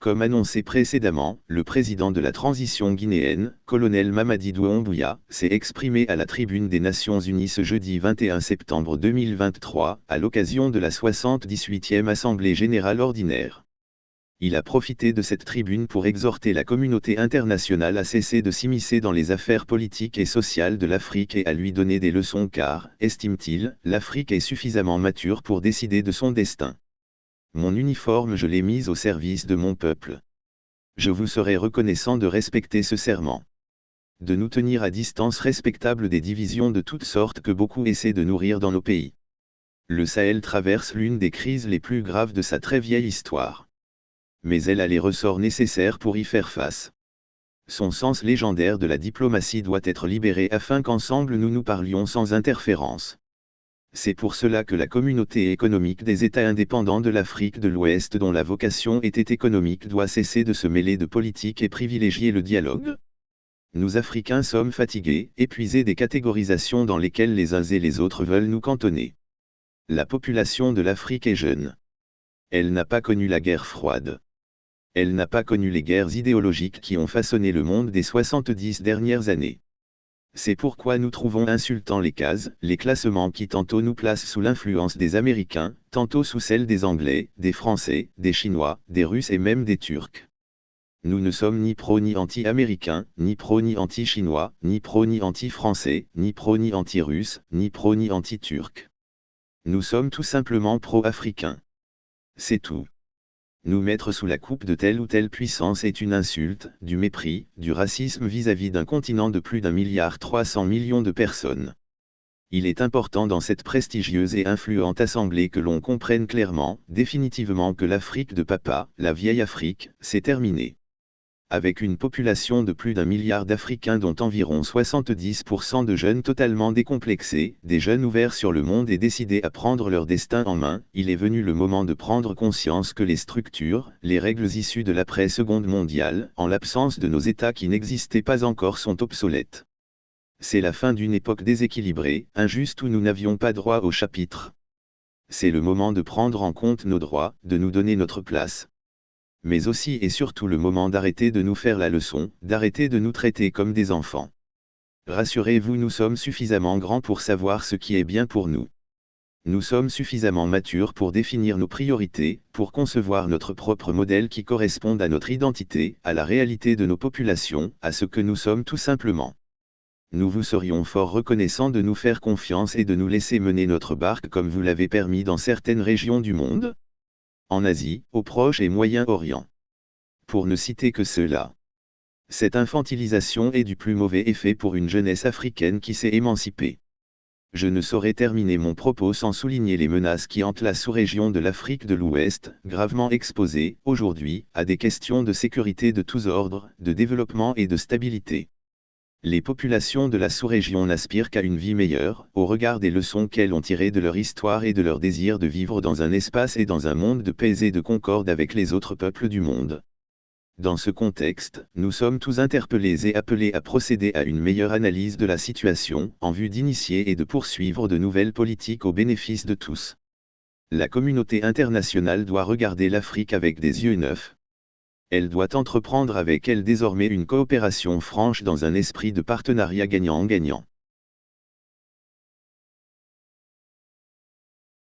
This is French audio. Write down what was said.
Comme annoncé précédemment, le président de la transition guinéenne, colonel Mamadi Doumbouya, s'est exprimé à la tribune des Nations Unies ce jeudi 21 septembre 2023, à l'occasion de la 78e Assemblée générale ordinaire. Il a profité de cette tribune pour exhorter la communauté internationale à cesser de s'immiscer dans les affaires politiques et sociales de l'Afrique et à lui donner des leçons car, estime-t-il, l'Afrique est suffisamment mature pour décider de son destin. Mon uniforme je l'ai mis au service de mon peuple. Je vous serai reconnaissant de respecter ce serment. De nous tenir à distance respectable des divisions de toutes sortes que beaucoup essaient de nourrir dans nos pays. Le Sahel traverse l'une des crises les plus graves de sa très vieille histoire. Mais elle a les ressorts nécessaires pour y faire face. Son sens légendaire de la diplomatie doit être libéré afin qu'ensemble nous nous parlions sans interférence. C'est pour cela que la communauté économique des États indépendants de l'Afrique de l'Ouest dont la vocation était économique doit cesser de se mêler de politique et privilégier le dialogue. Nous Africains sommes fatigués, épuisés des catégorisations dans lesquelles les uns et les autres veulent nous cantonner. La population de l'Afrique est jeune. Elle n'a pas connu la guerre froide. Elle n'a pas connu les guerres idéologiques qui ont façonné le monde des 70 dernières années. C'est pourquoi nous trouvons insultants les cases, les classements qui tantôt nous placent sous l'influence des Américains, tantôt sous celle des Anglais, des Français, des Chinois, des Russes et même des Turcs. Nous ne sommes ni pro ni anti-américains, ni pro ni anti-chinois, ni pro ni anti-français, ni pro ni anti-russe, ni pro ni anti-turcs. Nous sommes tout simplement pro-africains. C'est tout. Nous mettre sous la coupe de telle ou telle puissance est une insulte, du mépris, du racisme vis-à-vis d'un continent de plus d'1,3 milliard de personnes. Il est important dans cette prestigieuse et influente assemblée que l'on comprenne clairement, définitivement que l'Afrique de papa, la vieille Afrique, c'est terminé. Avec une population de plus d'1 milliard d'Africains dont environ 70% de jeunes totalement décomplexés, des jeunes ouverts sur le monde et décidés à prendre leur destin en main, il est venu le moment de prendre conscience que les structures, les règles issues de l'après-seconde mondiale, en l'absence de nos États qui n'existaient pas encore sont obsolètes. C'est la fin d'une époque déséquilibrée, injuste où nous n'avions pas droit au chapitre. C'est le moment de prendre en compte nos droits, de nous donner notre place. Mais aussi et surtout le moment d'arrêter de nous faire la leçon, d'arrêter de nous traiter comme des enfants. Rassurez-vous, nous sommes suffisamment grands pour savoir ce qui est bien pour nous. Nous sommes suffisamment matures pour définir nos priorités, pour concevoir notre propre modèle qui corresponde à notre identité, à la réalité de nos populations, à ce que nous sommes tout simplement. Nous vous serions fort reconnaissants de nous faire confiance et de nous laisser mener notre barque comme vous l'avez permis dans certaines régions du monde. En Asie, au Proche et Moyen-Orient. Pour ne citer que cela. Cette infantilisation est du plus mauvais effet pour une jeunesse africaine qui s'est émancipée. Je ne saurais terminer mon propos sans souligner les menaces qui hantent la sous-région de l'Afrique de l'Ouest, gravement exposée, aujourd'hui, à des questions de sécurité de tous ordres, de développement et de stabilité. Les populations de la sous-région n'aspirent qu'à une vie meilleure, au regard des leçons qu'elles ont tirées de leur histoire et de leur désir de vivre dans un espace et dans un monde de paix et de concorde avec les autres peuples du monde. Dans ce contexte, nous sommes tous interpellés et appelés à procéder à une meilleure analyse de la situation, en vue d'initier et de poursuivre de nouvelles politiques au bénéfice de tous. La communauté internationale doit regarder l'Afrique avec des yeux neufs. Elle doit entreprendre avec elle désormais une coopération franche dans un esprit de partenariat gagnant-gagnant.